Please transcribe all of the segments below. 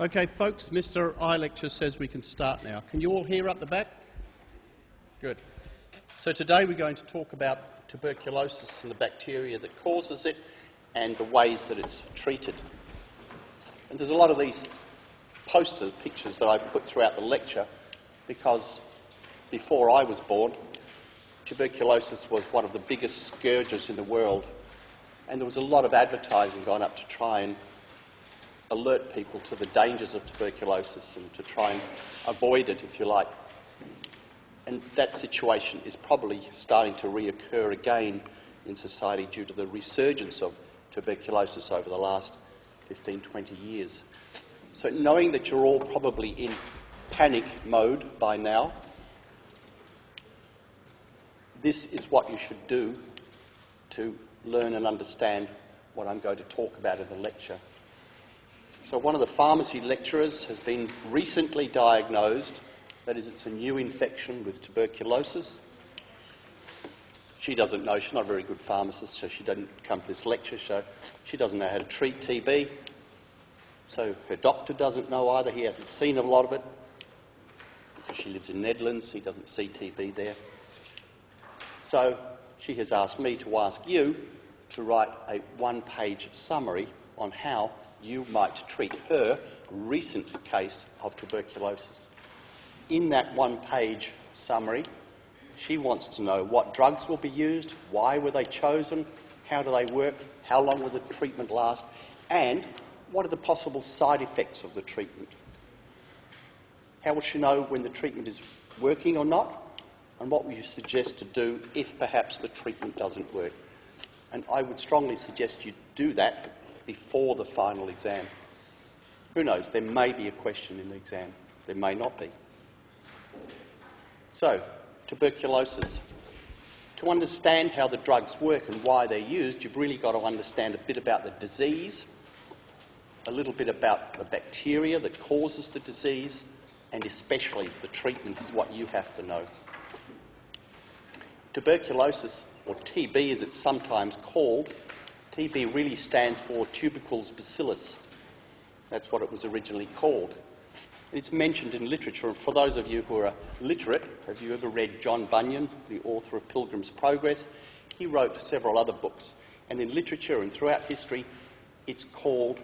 Okay, folks, Mr. I lecture says we can start now. Can you all hear up the back? Good. So today we're going to talk about tuberculosis and the bacteria that causes it and the ways that it's treated. And there's a lot of these poster pictures that I put throughout the lecture because before I was born, tuberculosis was one of the biggest scourges in the world, and there was a lot of advertising going up to try and alert people to the dangers of tuberculosis and to try and avoid it, if you like. And that situation is probably starting to reoccur again in society due to the resurgence of tuberculosis over the last 15, 20 years. So knowing that you're all probably in panic mode by now, this is what you should do to learn and understand what I'm going to talk about in the lecture. So one of the pharmacy lecturers has been recently diagnosed, that is, it's a new infection with tuberculosis. She doesn't know, she's not a very good pharmacist, so she doesn't come to this lecture, so she doesn't know how to treat TB. So her doctor doesn't know either, he hasn't seen a lot of it. Because she lives in Netherlands, he doesn't see TB there. So she has asked me to ask you to write a one-page summary on how you might treat her recent case of tuberculosis. In that one-page summary, she wants to know what drugs will be used, why were they chosen, how do they work, how long will the treatment last, and what are the possible side effects of the treatment. How will she know when the treatment is working or not, and what would you suggest to do if perhaps the treatment doesn't work. And I would strongly suggest you do that before the final exam. Who knows, there may be a question in the exam, there may not be. So, tuberculosis. To understand how the drugs work and why they're used, you've really got to understand a bit about the disease, a little bit about the bacteria that causes the disease, and especially the treatment is what you have to know. Tuberculosis, or TB as it's sometimes called, TB really stands for Tuberculosis bacillus. That's what it was originally called. It's mentioned in literature, and for those of you who are literate, have you ever read John Bunyan, the author of Pilgrim's Progress? He wrote several other books, and in literature and throughout history, he called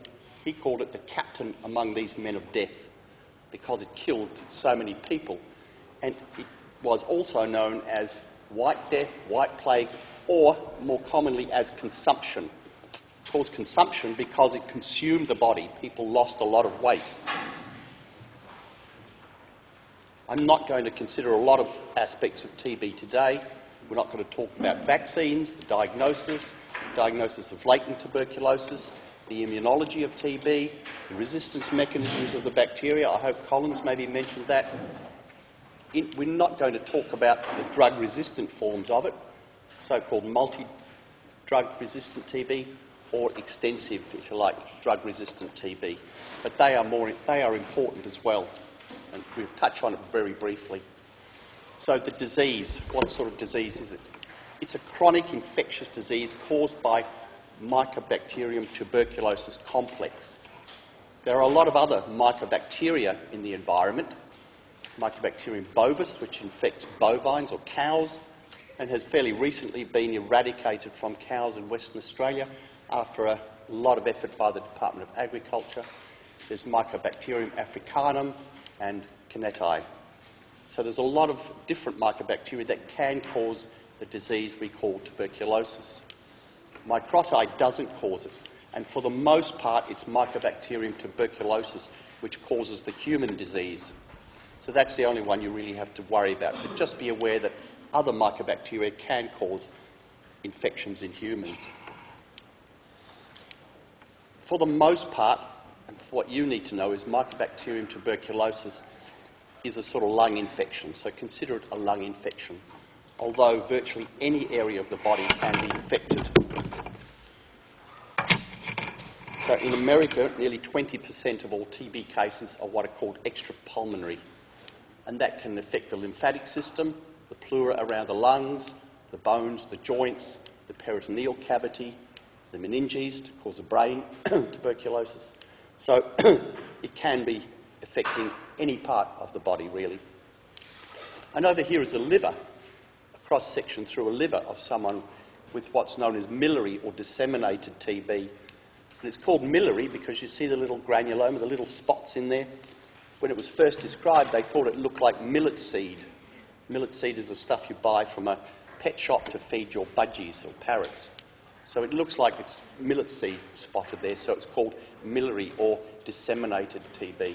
it the captain among these men of death, because it killed so many people. And it was also known as White Death, White Plague, or more commonly as consumption. It caused consumption because it consumed the body. People lost a lot of weight. I'm not going to consider a lot of aspects of TB today. We're not going to talk about vaccines, the diagnosis of latent tuberculosis, the immunology of TB, the resistance mechanisms of the bacteria. I hope Collins maybe mentioned that. We're not going to talk about the drug-resistant forms of it, so-called multi-drug resistant TB, or extensive, if you like, drug-resistant TB. But they are important as well, and we'll touch on it very briefly. So the disease, what sort of disease is it? It's a chronic infectious disease caused by Mycobacterium tuberculosis complex. There are a lot of other mycobacteria in the environment. Mycobacterium bovis, which infects bovines or cows, and has fairly recently been eradicated from cows in Western Australia after a lot of effort by the Department of Agriculture. There's Mycobacterium africanum and Canneti. So there's a lot of different mycobacteria that can cause the disease we call tuberculosis. Microti doesn't cause it, and for the most part it's Mycobacterium tuberculosis which causes the human disease. So that's the only one you really have to worry about. But just be aware that other mycobacteria can cause infections in humans. For the most part, and what you need to know is Mycobacterium tuberculosis is a sort of lung infection, so consider it a lung infection, although virtually any area of the body can be infected. So in America, nearly 20% of all TB cases are what are called extrapulmonary, and that can affect the lymphatic system, the pleura around the lungs, the bones, the joints, the peritoneal cavity, the meninges to cause a brain tuberculosis. So it can be affecting any part of the body, really. And over here is a liver, a cross-section through a liver of someone with what's known as miliary or disseminated TB. And it's called miliary because you see the little granuloma, the little spots in there. When it was first described, they thought it looked like millet seed. Millet seed is the stuff you buy from a pet shop to feed your budgies or parrots. So it looks like it's millet seed spotted there, so it's called miliary or disseminated TB.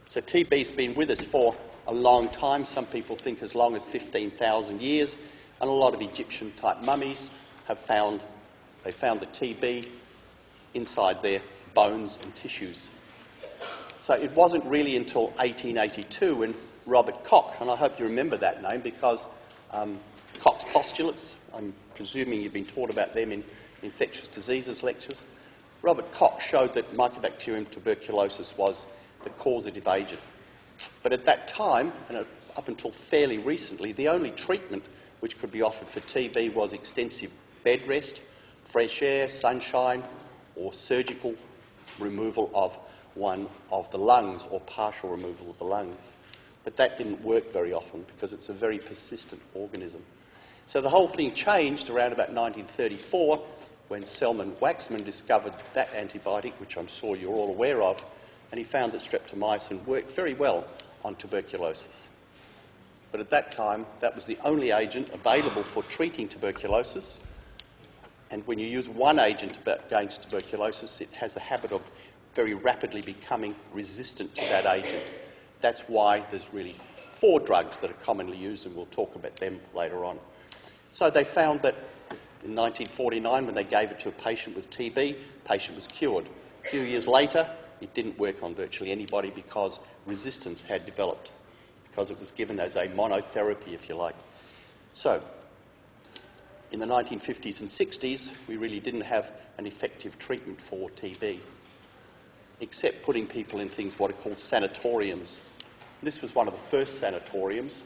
So TB's been with us for a long time. Some people think as long as 15,000 years, and a lot of Egyptian-type mummies have found the TB inside their bones and tissues. So it wasn't really until 1882 when Robert Koch, and I hope you remember that name because Koch's postulates, I'm presuming you've been taught about them in infectious diseases lectures. Robert Koch showed that Mycobacterium tuberculosis was the causative agent. But at that time, and up until fairly recently, the only treatment which could be offered for TB was extensive bed rest, fresh air, sunshine, or surgical removal of one of the lungs or partial removal of the lungs. But that didn't work very often because it's a very persistent organism. So the whole thing changed around about 1934 when Selman Waxman discovered that antibiotic, which I'm sure you're all aware of, and he found that streptomycin worked very well on tuberculosis. But at that time, that was the only agent available for treating tuberculosis. And when you use one agent against tuberculosis, it has a habit of very rapidly becoming resistant to that agent. That's why there's really 4 drugs that are commonly used, and we'll talk about them later on. So they found that in 1949, when they gave it to a patient with TB, the patient was cured. A few years later, it didn't work on virtually anybody because resistance had developed, because it was given as a monotherapy, if you like. So, in the 1950s and 60s, we really didn't have an effective treatment for TB, except putting people in things what are called sanatoriums. This was one of the first sanatoriums,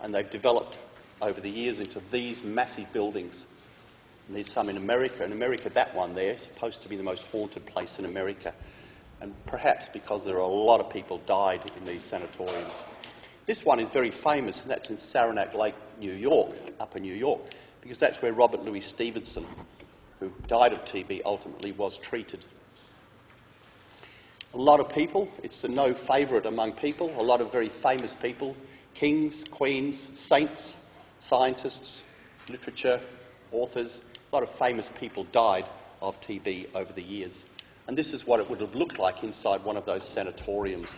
and they've developed over the years into these massive buildings. And there's some in America. In America, that one there is supposed to be the most haunted place in America, and perhaps because there are a lot of people died in these sanatoriums. This one is very famous, and that's in Saranac Lake, New York, upper New York, because that's where Robert Louis Stevenson, who died of TB, ultimately was treated. A lot of people, it's a no favourite among people, a lot of very famous people, kings, queens, saints, scientists, literature, authors, a lot of famous people died of TB over the years. And this is what it would have looked like inside one of those sanatoriums.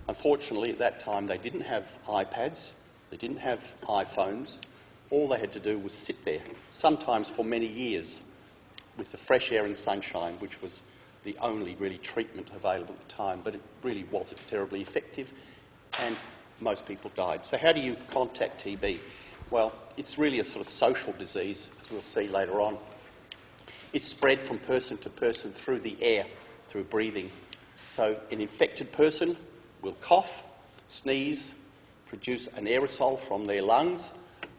Unfortunately, at that time, they didn't have iPads, they didn't have iPhones. All they had to do was sit there, sometimes for many years, with the fresh air and sunshine, which was the only really treatment available at the time, but it really wasn't terribly effective, and most people died. So how do you contact TB? Well, it's really a sort of social disease, as we'll see later on. It's spread from person to person through the air, through breathing. So an infected person will cough, sneeze, produce an aerosol from their lungs.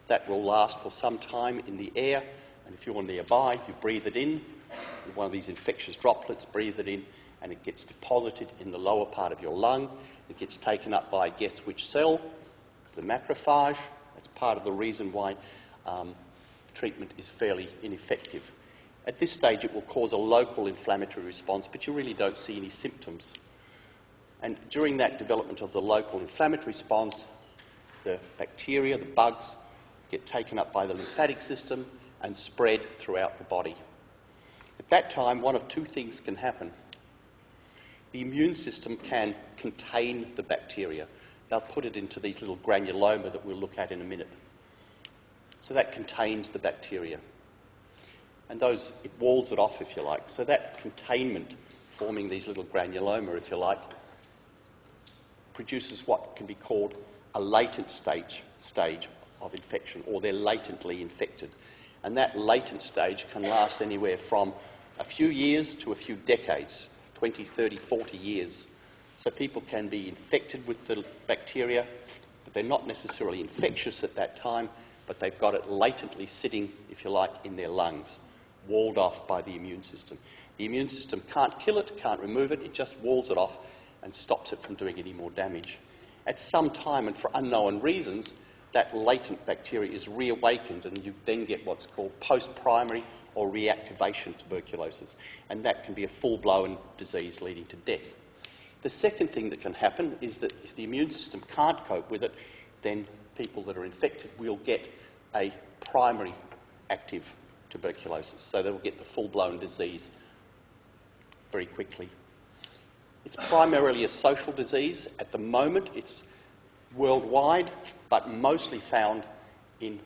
That will last for some time in the air, and if you're nearby, you breathe it in. One of these infectious droplets, breathe it in, and it gets deposited in the lower part of your lung. It gets taken up by, guess which cell? The macrophage. That's part of the reason why treatment is fairly ineffective. At this stage, it will cause a local inflammatory response, but you really don't see any symptoms. And during that development of the local inflammatory response, the bacteria, the bugs, get taken up by the lymphatic system and spread throughout the body. At that time, one of 2 things can happen. The immune system can contain the bacteria. They'll put it into these little granuloma that we'll look at in a minute. So that contains the bacteria. And it walls it off, if you like. So that containment, forming these little granuloma, if you like, produces what can be called a latent stage of infection, or they're latently infected. And that latent stage can last anywhere from a few years to a few decades, 20, 30, 40 years. So people can be infected with the bacteria, but they're not necessarily infectious at that time, but they've got it latently sitting, if you like, in their lungs, walled off by the immune system. The immune system can't kill it, can't remove it, it just walls it off, and stops it from doing any more damage. At some time, and for unknown reasons, that latent bacteria is reawakened, and you then get what's called post-primary or reactivation tuberculosis, and that can be a full-blown disease leading to death. The second thing that can happen is that if the immune system can't cope with it, then people that are infected will get a primary active tuberculosis, so they will get the full-blown disease very quickly. It's primarily a social disease. At the moment, it's worldwide, but mostly found in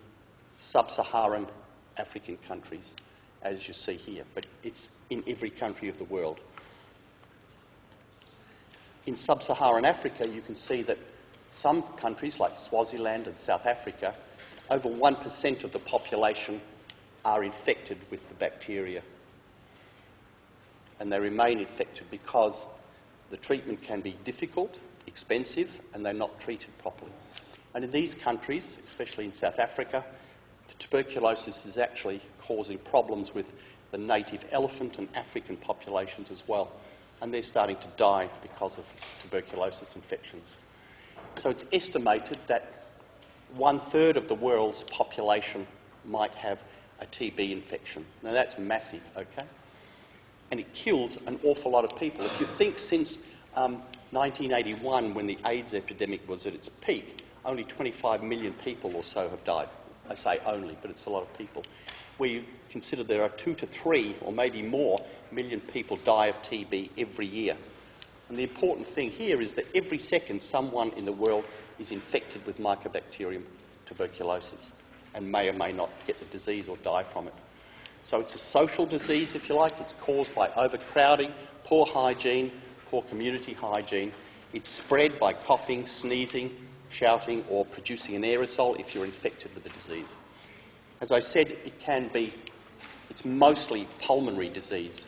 sub-Saharan African countries, as you see here, but it's in every country of the world. In sub-Saharan Africa, you can see that some countries, like Swaziland and South Africa, over 1% of the population are infected with the bacteria. And they remain infected because the treatment can be difficult, expensive, and they're not treated properly. And in these countries, especially in South Africa, the tuberculosis is actually causing problems with the native elephant and African populations as well. And they're starting to die because of tuberculosis infections. So it's estimated that 1/3 of the world's population might have a TB infection. Now that's massive, okay? And it kills an awful lot of people. If you think since 1981, when the AIDS epidemic was at its peak, only 25 million people or so have died. I say only, but it's a lot of people. We consider there are 2 to 3 or maybe more million people die of TB every year. And the important thing here is that every second someone in the world is infected with Mycobacterium tuberculosis and may or may not get the disease or die from it. So it's a social disease, if you like. It's caused by overcrowding, poor hygiene, poor community hygiene. It's spread by coughing, sneezing, shouting, or producing an aerosol if you're infected with the disease. As I said, it's mostly pulmonary disease.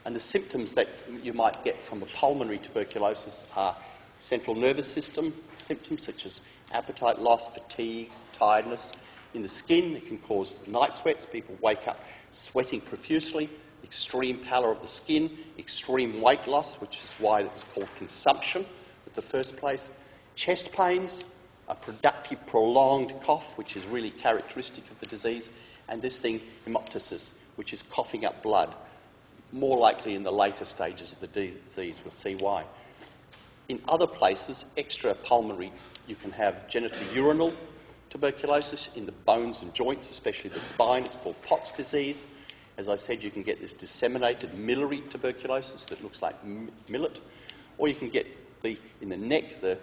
And the symptoms that you might get from a pulmonary tuberculosis are central nervous system symptoms such as appetite loss, fatigue, tiredness. In the skin, it can cause night sweats. People wake up sweating profusely, extreme pallor of the skin, extreme weight loss, which is why it was called consumption at the first place, chest pains, a productive, prolonged cough, which is really characteristic of the disease, and this thing, hemoptysis, which is coughing up blood, more likely in the later stages of the disease. We'll see why. In other places, extrapulmonary, you can have genitourinary tuberculosis in the bones and joints, especially the spine. It's called Pott's disease. As I said, you can get this disseminated miliary tuberculosis that looks like millet, or you can get in the neck, the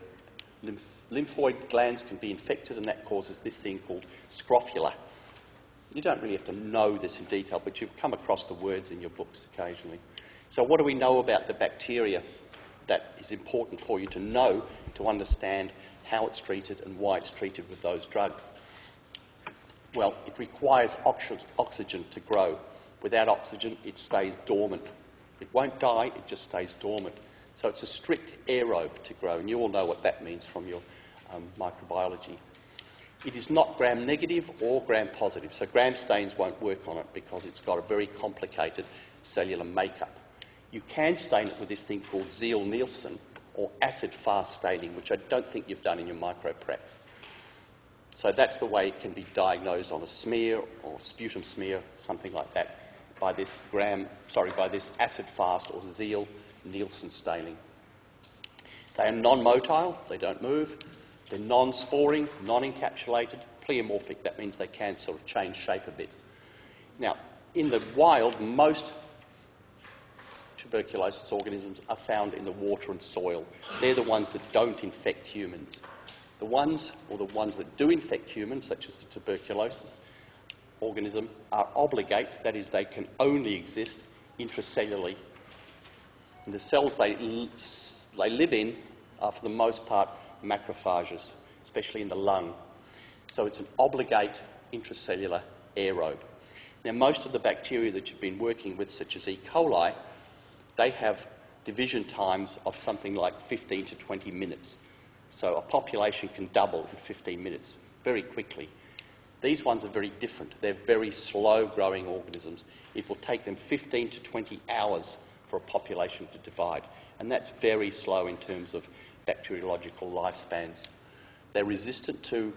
lymphoid glands can be infected, and that causes this thing called scrofula. You don't really have to know this in detail, but you've come across the words in your books occasionally. So what do we know about the bacteria that is important for you to know to understand how it's treated and why it's treated with those drugs? Well, it requires oxygen to grow. Without oxygen, it stays dormant. It won't die, it just stays dormant. So it's a strict aerobe to grow, and you all know what that means from your microbiology. It is not gram-negative or gram-positive, so gram stains won't work on it because it's got a very complicated cellular makeup. You can stain it with this thing called Zeal-Nielsen or acid-fast staining, which I don't think you've done in your micropracs. So that's the way it can be diagnosed on a smear or sputum smear, something like that, by this acid-fast or Zeal-Nielsen staining. They are non-motile, they don't move. They're non-sporing, non-encapsulated, pleomorphic. That means they can sort of change shape a bit. Now, in the wild, most tuberculosis organisms are found in the water and soil. They're the ones that don't infect humans. The ones that do infect humans, such as the tuberculosis organism, are obligate, that is, they can only exist intracellularly. And the cells they live in are, for the most part, macrophages, especially in the lung. So it's an obligate intracellular aerobe. Now, most of the bacteria that you've been working with, such as E. coli, they have division times of something like 15 to 20 minutes. So a population can double in 15 minutes very quickly. These ones are very different. They're very slow-growing organisms. It will take them 15 to 20 hours for a population to divide. and that's very slow in terms of bacteriological lifespans. They're resistant to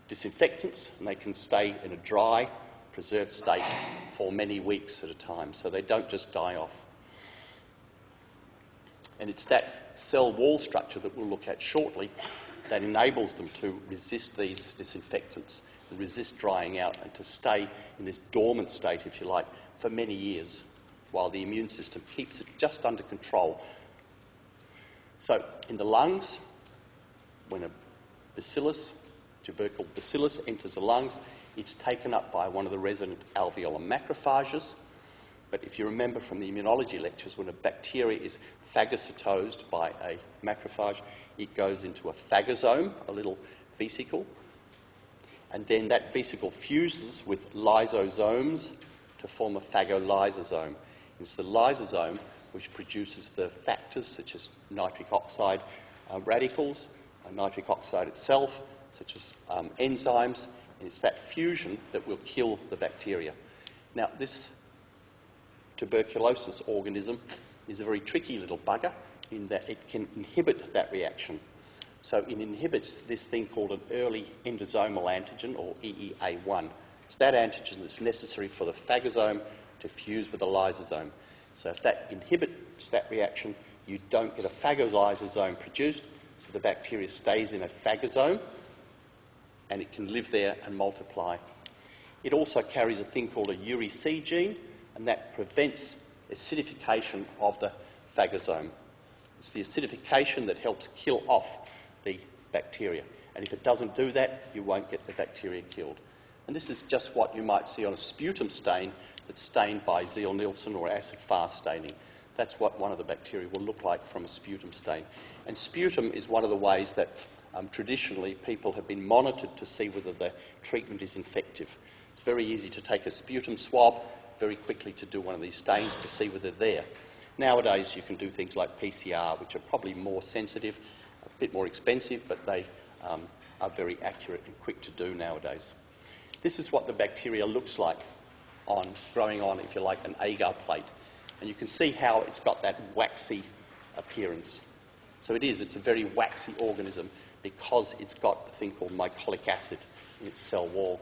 disinfectants, and they can stay in a dry, preserved state for many weeks at a time, so they don't just die off. And it's that cell wall structure that we'll look at shortly that enables them to resist these disinfectants and resist drying out and to stay in this dormant state, if you like, for many years while the immune system keeps it just under control. So in the lungs, when a bacillus, tubercle bacillus, enters the lungs, it's taken up by one of the resident alveolar macrophages. But if you remember from the immunology lectures, when a bacteria is phagocytosed by a macrophage, it goes into a phagosome, a little vesicle, and then that vesicle fuses with lysosomes to form a phagolysosome. It's the lysosome which produces the factors such as nitric oxide radicals, nitric oxide itself, such as enzymes, and it's that fusion that will kill the bacteria. Now, this tuberculosis organism is a very tricky little bugger in that it can inhibit that reaction. So it inhibits this thing called an early endosomal antigen, or EEA1. It's that antigen that's necessary for the phagosome to fuse with the lysosome. So if that inhibits that reaction, you don't get a phagolysosome produced, so the bacteria stays in a phagosome and it can live there and multiply. It also carries a thing called a URC gene, and that prevents acidification of the phagosome. It's the acidification that helps kill off the bacteria. And if it doesn't do that, you won't get the bacteria killed. And this is just what you might see on a sputum stain that's stained by Zeal-Nielsen or acid-fast staining. That's what one of the bacteria will look like from a sputum stain. And sputum is one of the ways that traditionally people have been monitored to see whether the treatment is effective. It's very easy to take a sputum swab, very quickly to do one of these stains to see whether they're there. Nowadays you can do things like PCR, which are probably more sensitive, a bit more expensive, but they are very accurate and quick to do nowadays. This is what the bacteria looks like growing on, if you like, an agar plate. And you can see how it's got that waxy appearance. So it's a very waxy organism because it's got a thing called mycolic acid in its cell wall.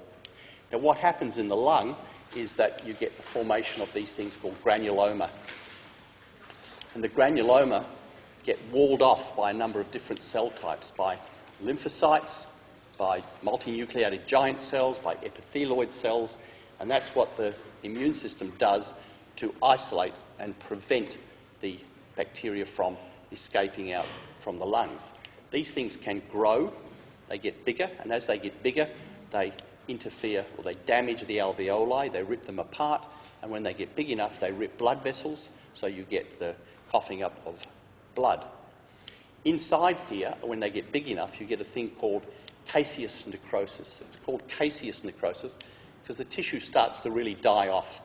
Now what happens in the lung is that you get the formation of these things called granuloma. And the granuloma get walled off by a number of different cell types, by lymphocytes, by multinucleated giant cells, by epithelioid cells, and that's what the immune system does to isolate and prevent the bacteria from escaping out from the lungs. These things can grow, they get bigger, and as they get bigger, they interfere or they damage the alveoli, they rip them apart, and when they get big enough, they rip blood vessels, so you get the coughing up of blood. Inside here, when they get big enough, you get a thing called caseous necrosis. It's called caseous necrosis because the tissue starts to really die off.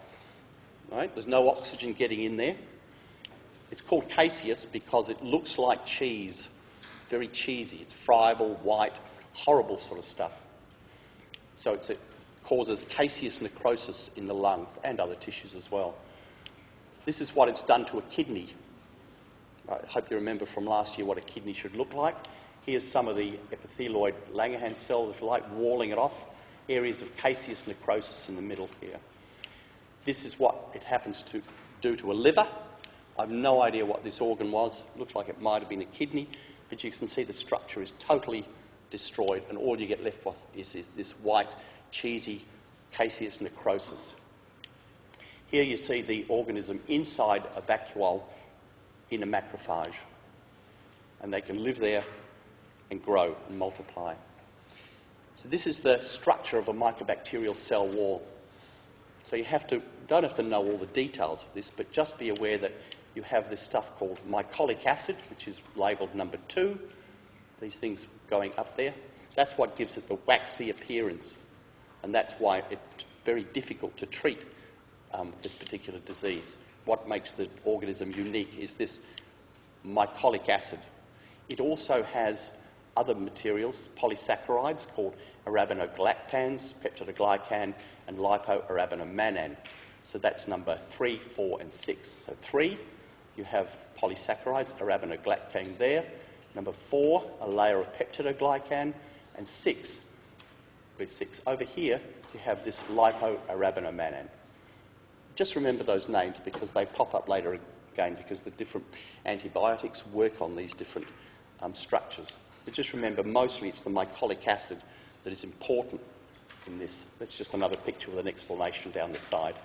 Right? There's no oxygen getting in there. It's called caseous because it looks like cheese. It's very cheesy. It's friable, white, horrible sort of stuff. So it causes caseous necrosis in the lung and other tissues as well. This is what it's done to a kidney. I hope you remember from last year what a kidney should look like. Here's some of the epithelioid Langerhans cells, if you like, walling it off. Areas of caseous necrosis in the middle here. This is what it happens to do to a liver. I've no idea what this organ was. It looks like it might have been a kidney, but you can see the structure is totally destroyed, and all you get left with is this white, cheesy caseous necrosis. Here you see the organism inside a vacuole in a macrophage, and they can live there and grow and multiply. So this is the structure of a mycobacterial cell wall. So you don't have to know all the details of this, but just be aware that you have this stuff called mycolic acid, which is labelled number 2. These things going up there. That's what gives it the waxy appearance, and that's why it's very difficult to treat this particular disease. What makes the organism unique is this mycolic acid. It also has other materials, polysaccharides called arabinogalactans, peptidoglycan, and lipoarabinomannan. So that's number 3, 4, and 6. So 3, you have polysaccharides, arabinogalactane there. Number 4, a layer of peptidoglycan. And 6, over here, you have this lipoarabinomannan. Just remember those names because they pop up later again because the different antibiotics work on these different structures. But just remember, mostly it's the mycolic acid that is important in this. That's just another picture with an explanation down the side.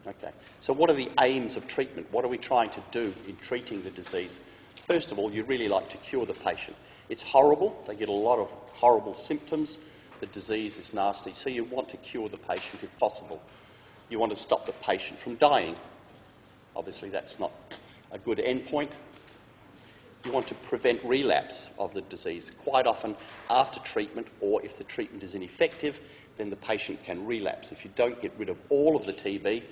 Okay, so what are the aims of treatment? What are we trying to do in treating the disease? First of all, you really like to cure the patient. It's horrible. They get a lot of horrible symptoms. The disease is nasty, so you want to cure the patient if possible. You want to stop the patient from dying. Obviously, that's not a good endpoint. You want to prevent relapse of the disease. Quite often, after treatment, or if the treatment is ineffective, then the patient can relapse. If you don't get rid of all of the TB,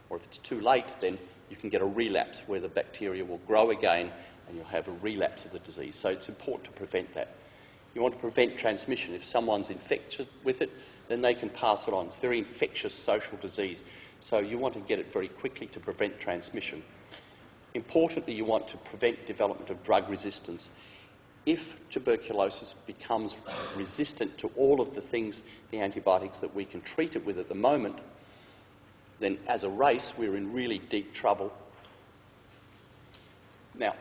or if it's too late, then you can get a relapse where the bacteria will grow again and you'll have a relapse of the disease. So it's important to prevent that. You want to prevent transmission. If someone's infected with it, then they can pass it on. It's a very infectious social disease. So you want to get it very quickly to prevent transmission. Importantly, you want to prevent development of drug resistance. If tuberculosis becomes resistant to all of the things, the antibiotics that we can treat it with at the moment, then as a race, we're in really deep trouble. Now,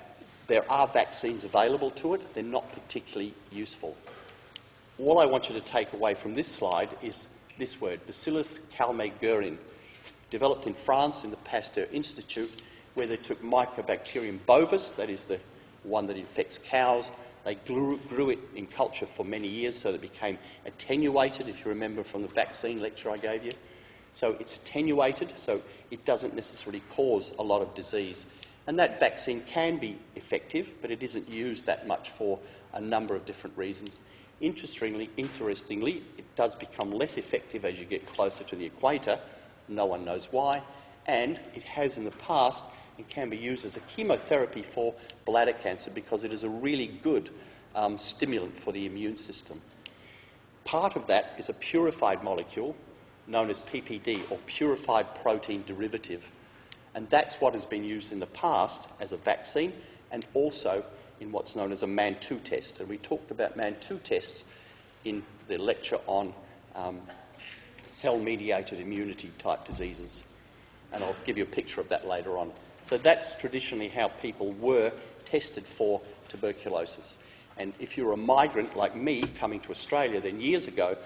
there are vaccines available to it. They're not particularly useful. All I want you to take away from this slide is this word, Bacillus calmette-guerin, developed in France in the Pasteur Institute, where they took Mycobacterium bovis, that is the one that infects cows. They grew it in culture for many years so that it became attenuated, if you remember from the vaccine lecture I gave you. So it's attenuated, so it doesn't necessarily cause a lot of disease. And that vaccine can be effective, but it isn't used that much for a number of different reasons. Interestingly, it does become less effective as you get closer to the equator. No one knows why. And it has in the past and can be used as a chemotherapy for bladder cancer because it is a really good stimulant for the immune system. Part of that is a purified molecule known as PPD, or purified protein derivative. And that's what has been used in the past as a vaccine and also in what's known as a MAN2 test. And we talked about MAN2 tests in the lecture on cell-mediated immunity type diseases. And I'll give you a picture of that later on. So that's traditionally how people were tested for tuberculosis. And if you're a migrant like me coming to Australia, then years ago,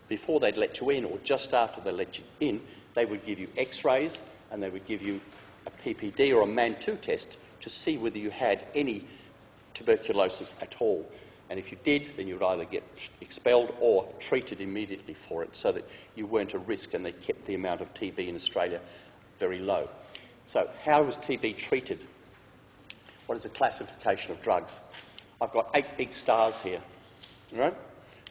before they'd let you in or just after they let you in, they would give you x-rays and they would give you a PPD or a MAN2 test to see whether you had any tuberculosis at all. And if you did, then you would either get expelled or treated immediately for it so that you weren't at risk, and they kept the amount of TB in Australia very low. So how was TB treated? What is the classification of drugs? I've got 8 big stars here. Right?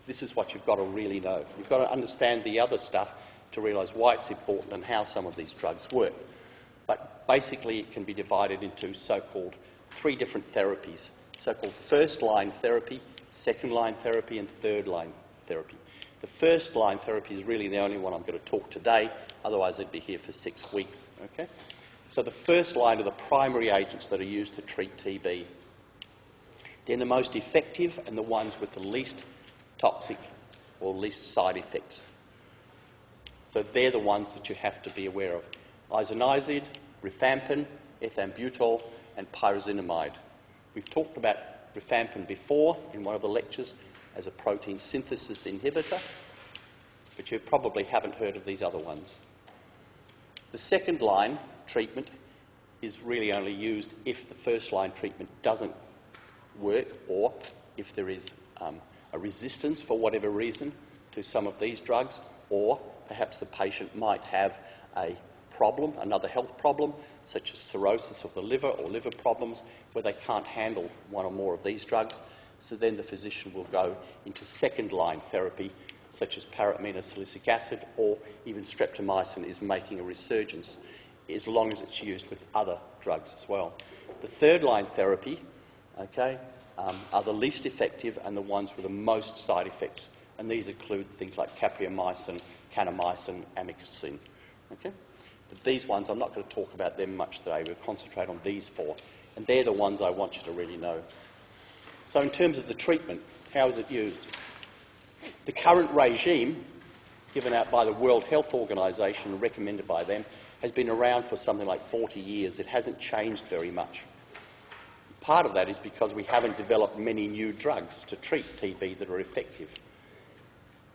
This is what you've got to really know. You've got to understand the other stuff to realise why it's important and how some of these drugs work. But basically it can be divided into so-called 3 different therapies. So-called first-line therapy, second-line therapy and third-line therapy. The first-line therapy is really the only one I'm going to talk today, otherwise I'd be here for 6 weeks. Okay? So the first line are the primary agents that are used to treat TB. They're the most effective and the ones with the least toxic or least side effects. So they're the ones that you have to be aware of. Isoniazid, rifampin, ethambutol and pyrazinamide. We've talked about rifampin before in one of the lectures as a protein synthesis inhibitor, but you probably haven't heard of these other ones. The second line treatment is really only used if the first line treatment doesn't work or if there is a resistance for whatever reason to some of these drugs, or perhaps the patient might have a problem, another health problem, such as cirrhosis of the liver or liver problems, where they can't handle one or more of these drugs. So then the physician will go into second-line therapy, such as para-aminosalicylate acid, or even streptomycin is making a resurgence, as long as it's used with other drugs as well. The third-line therapy, okay, are the least effective and the ones with the most side effects. And these include things like capreomycin, kanamycin, amikacin. Okay? But these ones, I'm not going to talk about them much today. We'll concentrate on these four. And they're the ones I want you to really know. So in terms of the treatment, how is it used? The current regime, given out by the World Health Organization and recommended by them, has been around for something like 40 years. It hasn't changed very much. Part of that is because we haven't developed many new drugs to treat TB that are effective.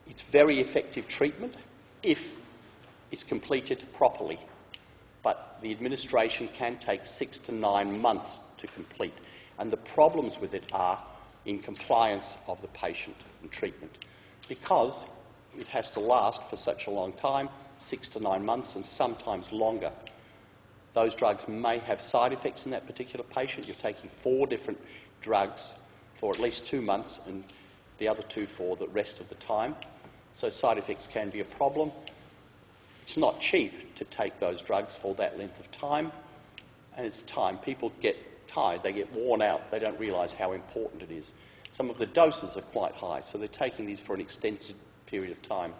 It's very effective treatment if it's completed properly, but the administration can take 6 to 9 months to complete, and the problems with it are in compliance of the patient and treatment, because it has to last for such a long time, 6 to 9 months, and sometimes longer. Those drugs may have side effects in that particular patient. You're taking 4 different drugs for at least 2 months and the other 2 for the rest of the time. So side effects can be a problem. It's not cheap to take those drugs for that length of time, and it's time. People get tired, they get worn out, they don't realise how important it is. Some of the doses are quite high, so they're taking these for an extensive period of time.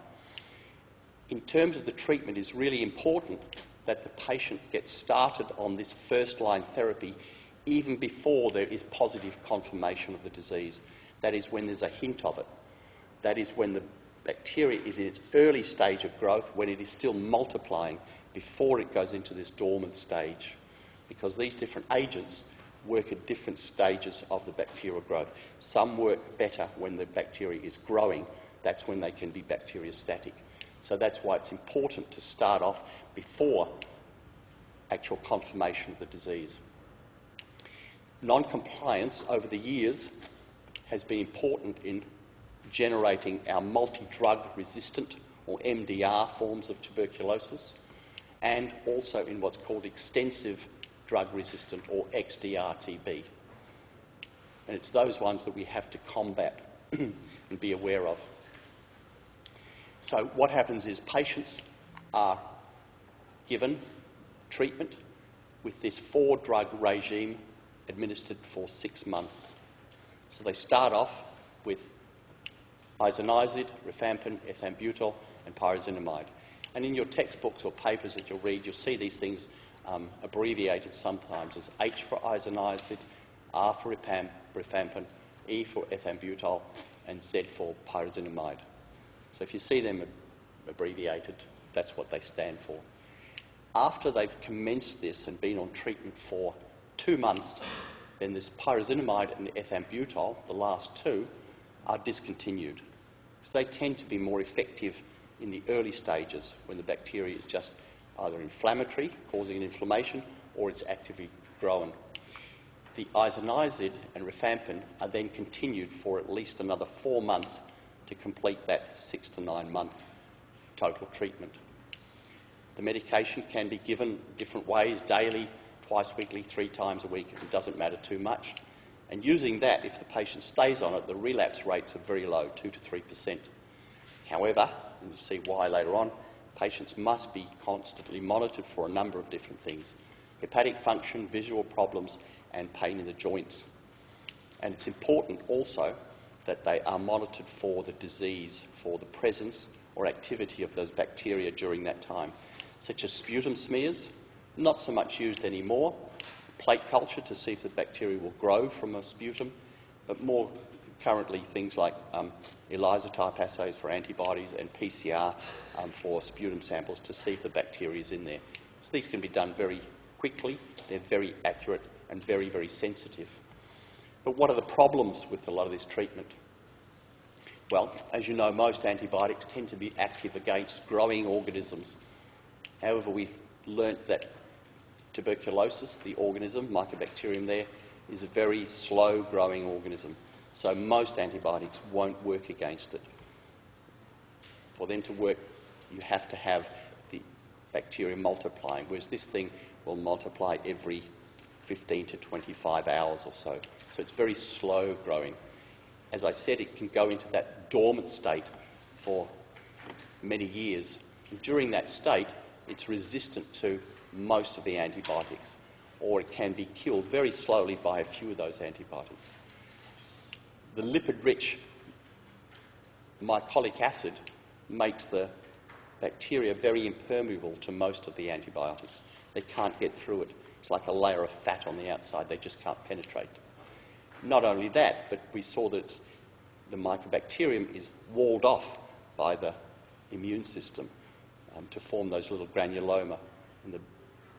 In terms of the treatment, it's really important that the patient gets started on this first-line therapy even before there is positive confirmation of the disease. That is when there's a hint of it. That is when the bacteria is in its early stage of growth, when it is still multiplying before it goes into this dormant stage, because these different agents work at different stages of the bacterial growth. Some work better when the bacteria is growing. That's when they can be bacteriostatic. So that's why it's important to start off before actual confirmation of the disease. Non-compliance over the years has been important in generating our multi-drug resistant, or MDR, forms of tuberculosis, and also in what's called extensive drug resistant, or XDR TB. And it's those ones that we have to combat and be aware of. So what happens is patients are given treatment with this 4-drug regime administered for 6 months. So they start off with isoniazid, rifampin, ethambutol, and pyrazinamide. And in your textbooks or papers that you'll read, you'll see these things abbreviated sometimes as H for isoniazid, R for rifampin, E for ethambutol, and Z for pyrazinamide. So if you see them abbreviated, that's what they stand for. After they've commenced this and been on treatment for 2 months, then this pyrazinamide and ethambutol, the last 2, are discontinued. So they tend to be more effective in the early stages when the bacteria is just either inflammatory, causing an inflammation, or it's actively growing. The isoniazid and rifampin are then continued for at least another 4 months to complete that 6 to 9 month total treatment. The medication can be given different ways, daily, twice weekly, 3 times a week. It doesn't matter too much. And using that, if the patient stays on it, the relapse rates are very low, 2 to 3%. However, and you'll see why later on, patients must be constantly monitored for a number of different things: hepatic function, visual problems, and pain in the joints. And it's important also that they are monitored for the disease, for the presence or activity of those bacteria during that time, such as sputum smears, not so much used anymore, plate culture to see if the bacteria will grow from a sputum, but more currently things like ELISA type assays for antibodies and PCR for sputum samples to see if the bacteria is in there. So these can be done very quickly, they're very accurate and very, very sensitive. But what are the problems with a lot of this treatment? Well, as you know, most antibiotics tend to be active against growing organisms. However, we've learnt that tuberculosis, the organism, Mycobacterium there, is a very slow-growing organism. So most antibiotics won't work against it. For them to work, you have to have the bacteria multiplying, whereas this thing will multiply every 15 to 25 hours or so. So it's very slow growing. As I said, it can go into that dormant state for many years. And during that state, it's resistant to most of the antibiotics, or it can be killed very slowly by a few of those antibiotics. The lipid-rich mycolic acid makes the bacteria are very impermeable to most of the antibiotics. They can't get through it. It's like a layer of fat on the outside. They just can't penetrate. Not only that, but we saw that the mycobacterium is walled off by the immune system to form those little granuloma, and the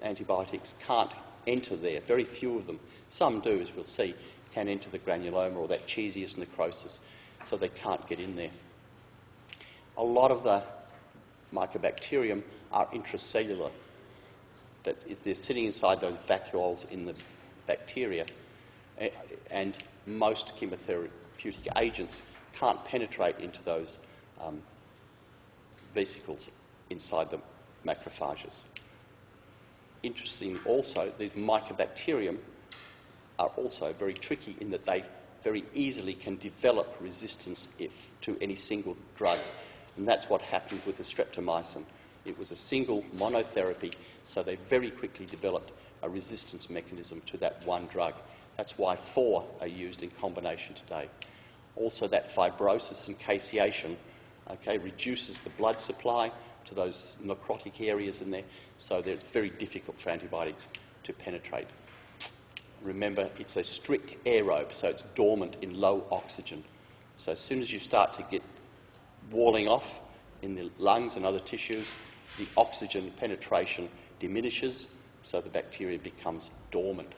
antibiotics can't enter there. Very few of them. Some do, as we'll see, can enter the granuloma or that caseous necrosis, so they can't get in there. A lot of the mycobacterium are intracellular. That they're sitting inside those vacuoles in the bacteria, and most chemotherapeutic agents can't penetrate into those vesicles inside the macrophages. Interesting also, the mycobacterium are also very tricky in that they very easily can develop resistance to any single drug. And that's what happened with the streptomycin. It was a single monotherapy, so they very quickly developed a resistance mechanism to that one drug. That's why 4 are used in combination today. Also, that fibrosis and caseation reduces the blood supply to those necrotic areas in there, so that it's very difficult for antibiotics to penetrate. Remember, it's a strict aerobe, so it's dormant in low oxygen. So as soon as you start to get walling off in the lungs and other tissues, the oxygen penetration diminishes, so the bacteria becomes dormant.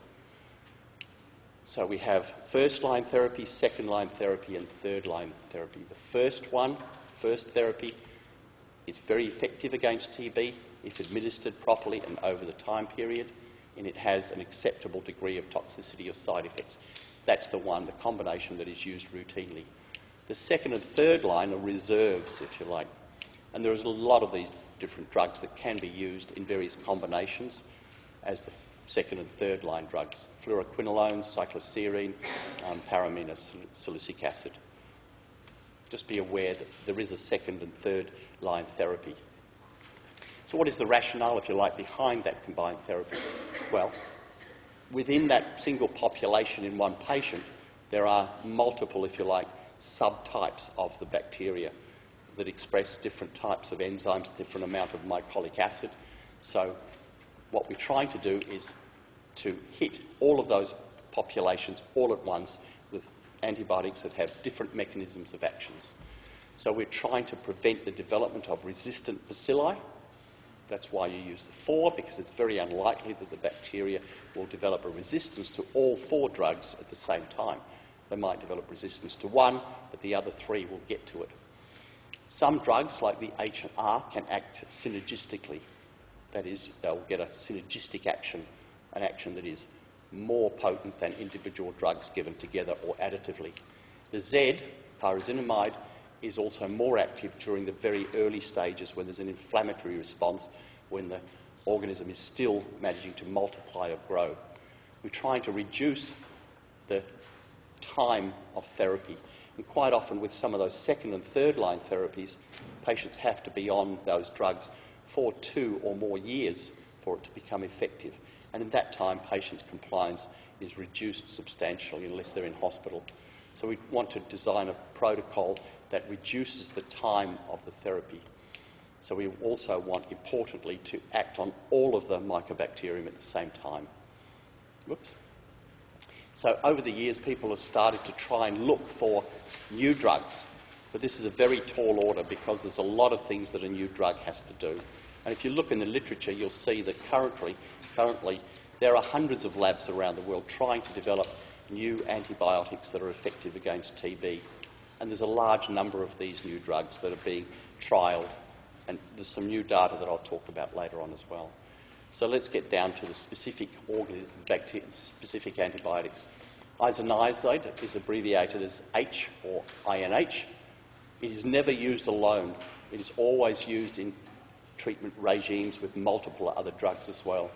So we have first-line therapy, second-line therapy, and third-line therapy. The first therapy, it's very effective against TB if administered properly and over the time period, and it has an acceptable degree of toxicity or side effects. That's the combination that is used routinely. The second and third line are reserves, if you like, and there's a lot of these different drugs that can be used in various combinations as the second and third line drugs: fluoroquinolones, cycloserine, paraaminosilicic acid. Just be aware that there is a second and third line therapy. So what is the rationale, if you like, behind that combined therapy? Well, within that single population in one patient, there are multiple, if you like, subtypes of the bacteria that express different types of enzymes, different amount of mycolic acid. So what we're trying to do is to hit all of those populations all at once with antibiotics that have different mechanisms of actions. So we're trying to prevent the development of resistant bacilli. That's why you use the 4, because it's very unlikely that the bacteria will develop a resistance to all 4 drugs at the same time. They might develop resistance to 1, but the other 3 will get to it. Some drugs, like the H&R, can act synergistically. That is, they'll get a synergistic action, an action that is more potent than individual drugs given together or additively. The Z, pyrazinamide, is also more active during the very early stages when there's an inflammatory response, when the organism is still managing to multiply or grow. We're trying to reduce the time of therapy. And quite often with some of those second and third line therapies, patients have to be on those drugs for 2 or more years for it to become effective. And in that time, patients' compliance is reduced substantially unless they're in hospital. So we want to design a protocol that reduces the time of the therapy. So we also want, importantly, to act on all of the mycobacterium at the same time. Whoops. So over the years, people have started to try and look for new drugs. But this is a very tall order because there's a lot of things that a new drug has to do. And if you look in the literature, you'll see that currently there are hundreds of labs around the world trying to develop new antibiotics that are effective against TB. And there's a large number of these new drugs that are being trialled. And there's some new data that I'll talk about later on as well. So let's get down to the specific specific antibiotics. Isoniazid is abbreviated as H or INH. It is never used alone. It is always used in treatment regimes with multiple other drugs as well.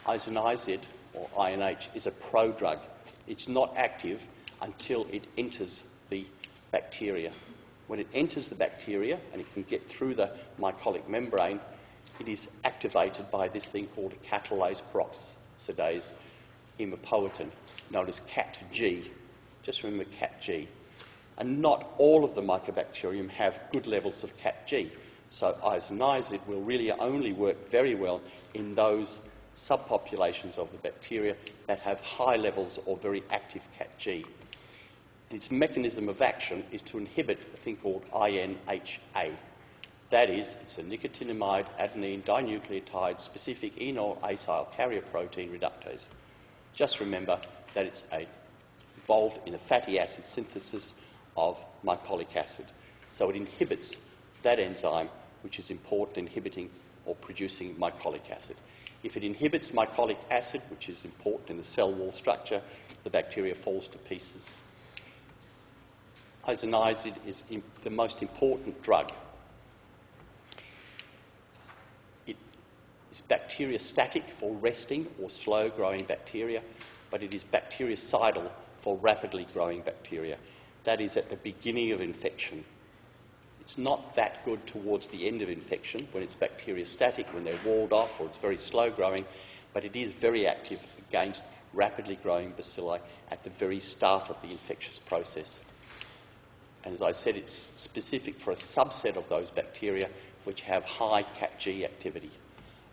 Isoniazid, or INH, is a prodrug. It's not active until it enters the bacteria. When it enters the bacteria, and it can get through the mycolic membrane, it is activated by this thing called a catalase peroxidase hemipoietin, known as CAT-G. Just remember CAT-G. And not all of the mycobacterium have good levels of CatG. So isoniazid will really only work very well in those subpopulations of the bacteria that have high levels or very active CatG. Its mechanism of action is to inhibit a thing called INHA. That is, it's a nicotinamide adenine dinucleotide specific enol acyl carrier protein reductase. Just remember that it's involved in a fatty acid synthesis of mycolic acid. So it inhibits that enzyme, which is important in inhibiting or producing mycolic acid. If it inhibits mycolic acid, which is important in the cell wall structure, the bacteria falls to pieces. Isoniazid is the most important drug. It is bacteriostatic for resting or slow-growing bacteria, but it is bactericidal for rapidly growing bacteria. That is at the beginning of infection. It's not that good towards the end of infection when it's bacteriostatic, when they're walled off or it's very slow growing, but it is very active against rapidly growing bacilli at the very start of the infectious process. And as I said, it's specific for a subset of those bacteria which have high CatG activity.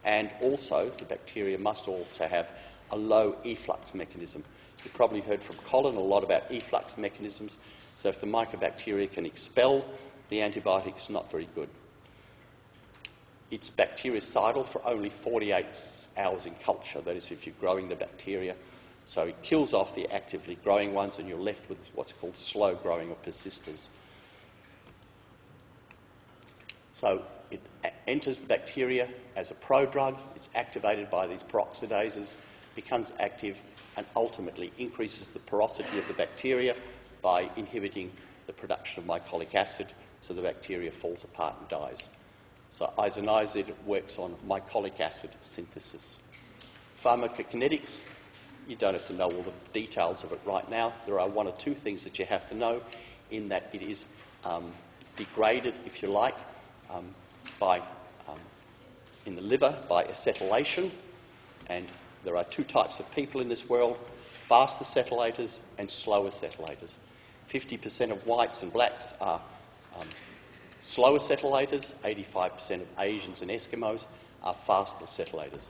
And also, the bacteria must also have a low efflux mechanism. You've probably heard from Colin a lot about efflux mechanisms. So if the mycobacteria can expel the antibiotic, it's not very good. It's bactericidal for only 48 hours in culture, that is if you're growing the bacteria. So it kills off the actively growing ones and you're left with what's called slow growing or persisters. So it enters the bacteria as a prodrug, it's activated by these peroxidases, becomes active and ultimately increases the porosity of the bacteria by inhibiting the production of mycolic acid, so the bacteria falls apart and dies. So isoniazid works on mycolic acid synthesis. Pharmacokinetics, you don't have to know all the details of it right now. There are one or two things that you have to know, in that it is degraded, if you like, in the liver by acetylation, and there are two types of people in this world, fast acetylators and slow acetylators. 50% of whites and blacks are slow acetylators, 85% of Asians and Eskimos are fast acetylators.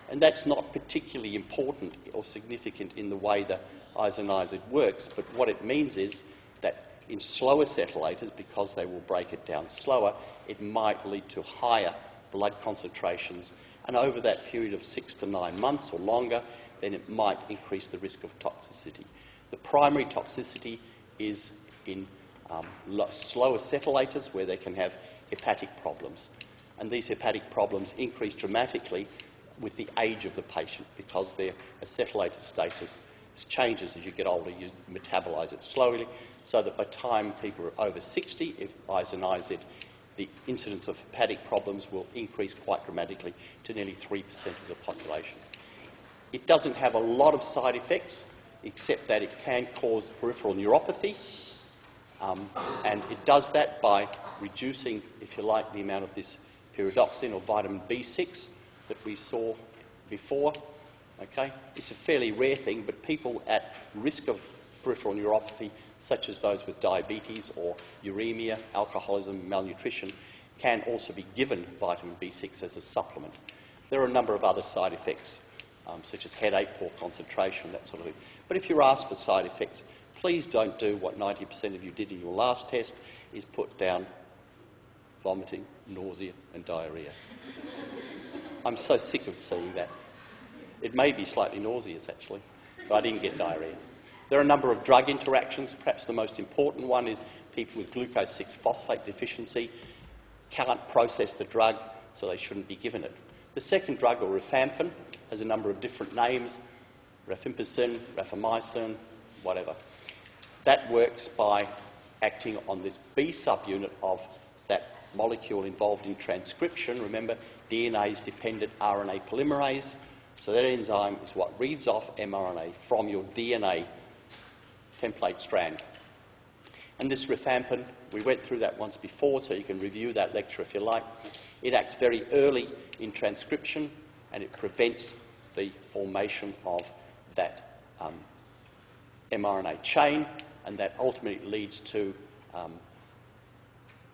And that's not particularly important or significant in the way the isoniazid works, but what it means is that in slow acetylators, because they will break it down slower, it might lead to higher blood concentrations, and over that period of 6 to 9 months or longer, then it might increase the risk of toxicity. The primary toxicity is in slow acetylators, where they can have hepatic problems. And these hepatic problems increase dramatically with the age of the patient, because their acetylator status changes as you get older. You metabolize it slowly, so that by the time people are over 60, if isoniazid, the incidence of hepatic problems will increase quite dramatically to nearly 3% of the population. It doesn't have a lot of side effects, except that it can cause peripheral neuropathy, and it does that by reducing, if you like, the amount of this pyridoxine or vitamin B6 that we saw before. Okay? It's a fairly rare thing, but people at risk of peripheral neuropathy, such as those with diabetes or uremia, alcoholism, malnutrition, can also be given vitamin B6 as a supplement. There are a number of other side effects, such as headache, poor concentration, that sort of thing. But if you're asked for side effects, please don't do what 90% of you did in your last test, is put down vomiting, nausea and diarrhoea. I'm so sick of seeing that. It may be slightly nauseous, actually, but I didn't get diarrhoea. There are a number of drug interactions. Perhaps the most important one is people with glucose 6-phosphate deficiency can't process the drug, so they shouldn't be given it. The second drug, or rifampin, has a number of different names: rifampicin, rafamycin, whatever. That works by acting on this B subunit of that molecule involved in transcription. Remember, DNA is dependent RNA polymerase, so that enzyme is what reads off mRNA from your DNA template strand. And this rifampin, we went through that once before, so you can review that lecture if you like. It acts very early in transcription, and it prevents the formation of that mRNA chain, and that ultimately leads to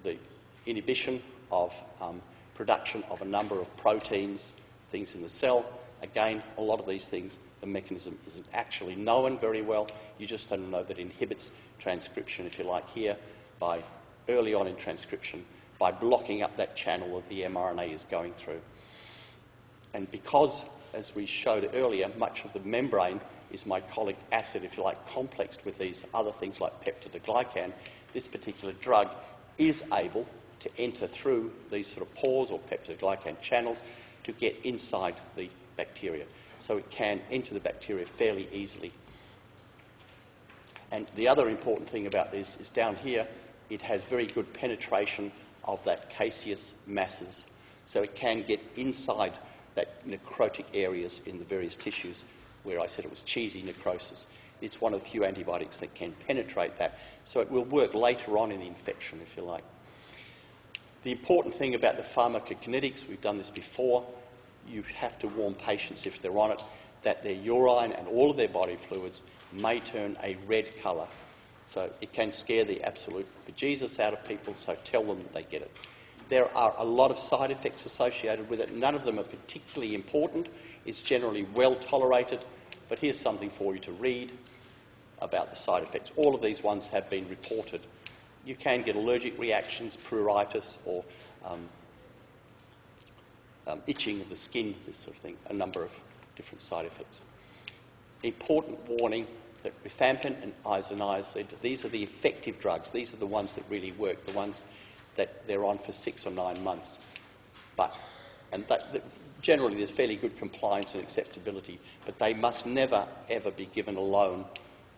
the inhibition of production of a number of proteins, things in the cell. Again, a lot of these things, the mechanism isn't actually known very well. You just don't know that it inhibits transcription, if you like, here, by early on in transcription, by blocking up that channel that the mRNA is going through. And because, as we showed earlier, much of the membrane is mycolic acid, if you like, complexed with these other things like peptidoglycan, this particular drug is able to enter through these sort of pores or peptidoglycan channels to get inside the bacteria. So it can enter the bacteria fairly easily. And the other important thing about this is down here, it has very good penetration of that caseous masses. So it can get inside that necrotic areas in the various tissues where I said it was cheesy necrosis. It's one of the few antibiotics that can penetrate that. So it will work later on in the infection, if you like. The important thing about the pharmacokinetics, we've done this before, you have to warn patients if they're on it that their urine and all of their body fluids may turn a red colour. So it can scare the absolute bejesus out of people, so tell them that they get it. There are a lot of side effects associated with it. None of them are particularly important. It's generally well tolerated, but here's something for you to read about the side effects. All of these ones have been reported. You can get allergic reactions, pruritus, or itching of the skin, this sort of thing, a number of different side effects. Important warning that rifampin and isoniazid, these are the effective drugs. These are the ones that really work, the ones that they're on for 6 or 9 months. Generally there's fairly good compliance and acceptability, but they must never, ever be given alone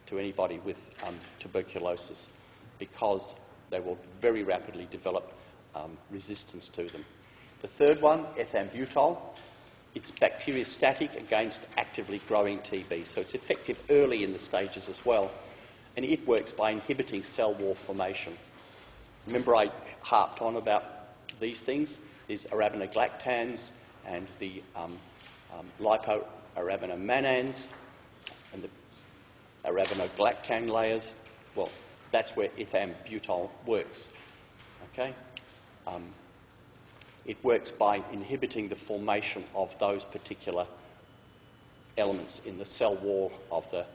to anybody with tuberculosis, because they will very rapidly develop resistance to them. The third one, ethambutol, it's bacteriostatic against actively growing TB, so it's effective early in the stages as well, and it works by inhibiting cell wall formation. Remember I harped on about these things, these arabinogalactans and the lipoarabinomanans and the arabinogalactan layers. Well, that's where ethambutol works. Okay? It works by inhibiting the formation of those particular elements in the cell wall of the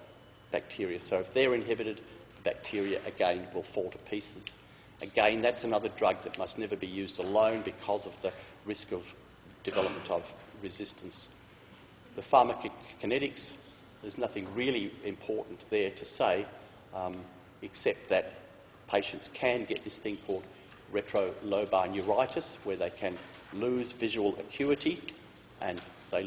bacteria. So if they're inhibited, the bacteria again will fall to pieces. Again, that's another drug that must never be used alone because of the risk of development of resistance. The pharmacokinetics, there's nothing really important there to say, except that patients can get this thing called retrolobar neuritis, where they can lose visual acuity and they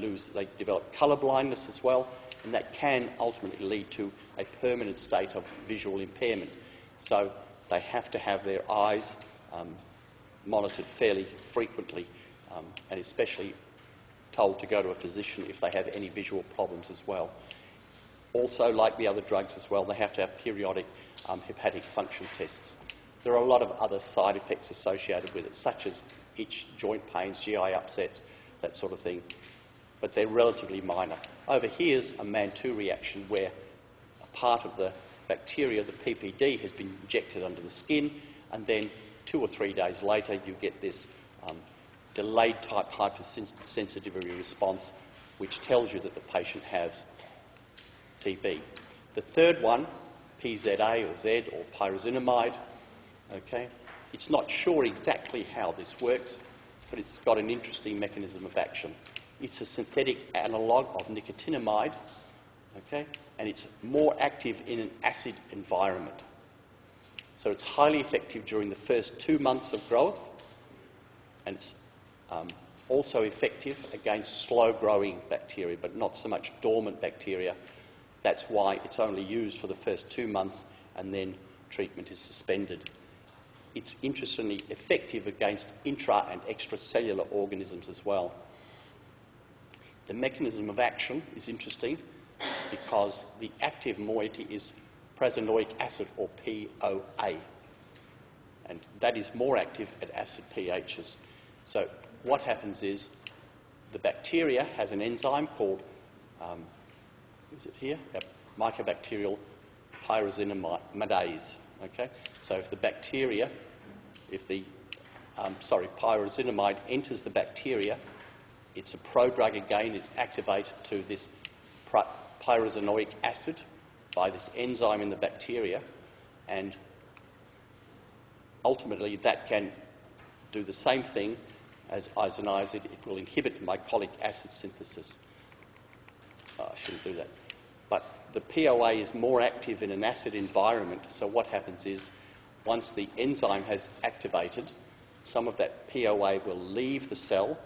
develop colour blindness as well, and that can ultimately lead to a permanent state of visual impairment. So they have to have their eyes monitored fairly frequently, and especially told to go to a physician if they have any visual problems as well. Also, like the other drugs as well, they have to have periodic hepatic function tests. There are a lot of other side effects associated with it, such as itch, joint pains, GI upsets, that sort of thing, but they're relatively minor. Over here's a Mantoux reaction where a part of the bacteria, the PPD, has been injected under the skin, and then 2 or 3 days later you get this delayed type hypersensitivity response, which tells you that the patient has TB. The third one, PZA or Z or pyrazinamide, okay, it's not sure exactly how this works, but it's got an interesting mechanism of action. It's a synthetic analogue of nicotinamide, okay, and it's more active in an acid environment. So it's highly effective during the first 2 months of growth, and it's also effective against slow-growing bacteria, but not so much dormant bacteria. That's why it's only used for the first 2 months, and then treatment is suspended. It's interestingly effective against intra- and extracellular organisms as well. The mechanism of action is interesting because the active moiety is prasanoic acid, or POA, and that is more active at acid pHs. So what happens is the bacteria has an enzyme called, is it here? Yep. Mycobacterial pyrazinamidase. Okay? So if the bacteria, pyrazinamide enters the bacteria, it's a prodrug again, it's activated to this pyrazinoic acid by this enzyme in the bacteria, and ultimately that can do the same thing as isoniazid. It will inhibit mycolic acid synthesis. I shouldn't do that. But the POA is more active in an acid environment, so what happens is once the enzyme has activated, some of that POA will leave the cell,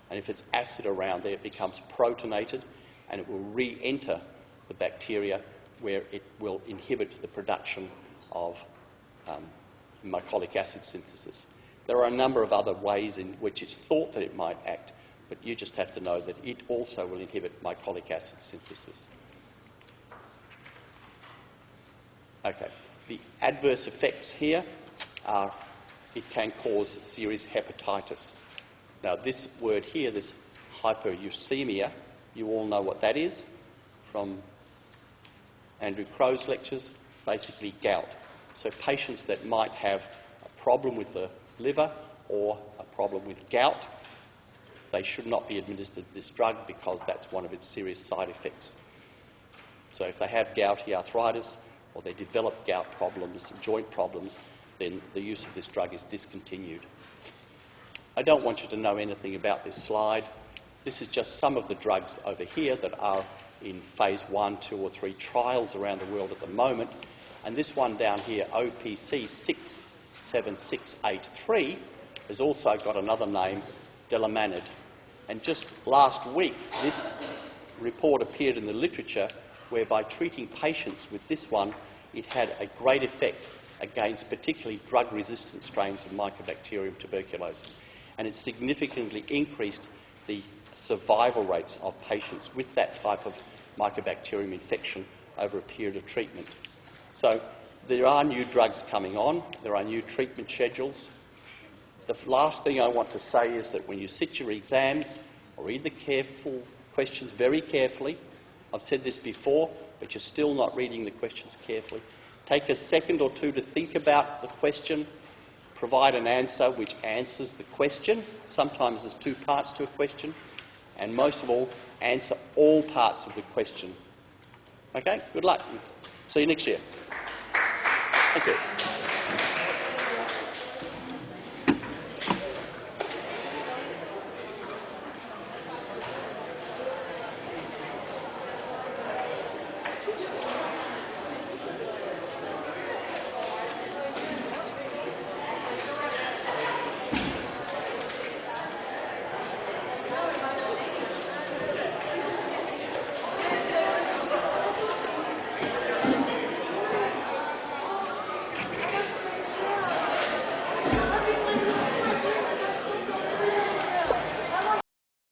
and if it's acid around there, it becomes protonated, and it will re-enter the bacteria where it will inhibit the production of mycolic acid synthesis. There are a number of other ways in which it's thought that it might act, but you just have to know that it also will inhibit mycolic acid synthesis. Okay, the adverse effects here are it can cause serious hepatitis. Now this word here, this hyperuricemia, you all know what that is from Andrew Crow's lectures, basically gout. So patients that might have a problem with the liver or a problem with gout, they should not be administered this drug because that's one of its serious side effects. So if they have gouty arthritis or they develop gout problems, joint problems, then the use of this drug is discontinued. I don't want you to know anything about this slide. This is just some of the drugs over here that are in phase 1, 2 or 3 trials around the world at the moment. And this one down here, OPC 67683, has also got another name, Delamanid. And just last week, this report appeared in the literature whereby treating patients with this one, it had a great effect against particularly drug-resistant strains of Mycobacterium tuberculosis. And it significantly increased the survival rates of patients with that type of Mycobacterium infection over a period of treatment. So there are new drugs coming on, there are new treatment schedules. The last thing I want to say is that when you sit your exams, read the careful questions very carefully. I've said this before, but you're still not reading the questions carefully. Take a second or two to think about the question, provide an answer which answers the question. Sometimes there's 2 parts to a question. And most of all, answer all parts of the question. Okay, good luck. See you next year. Thank you.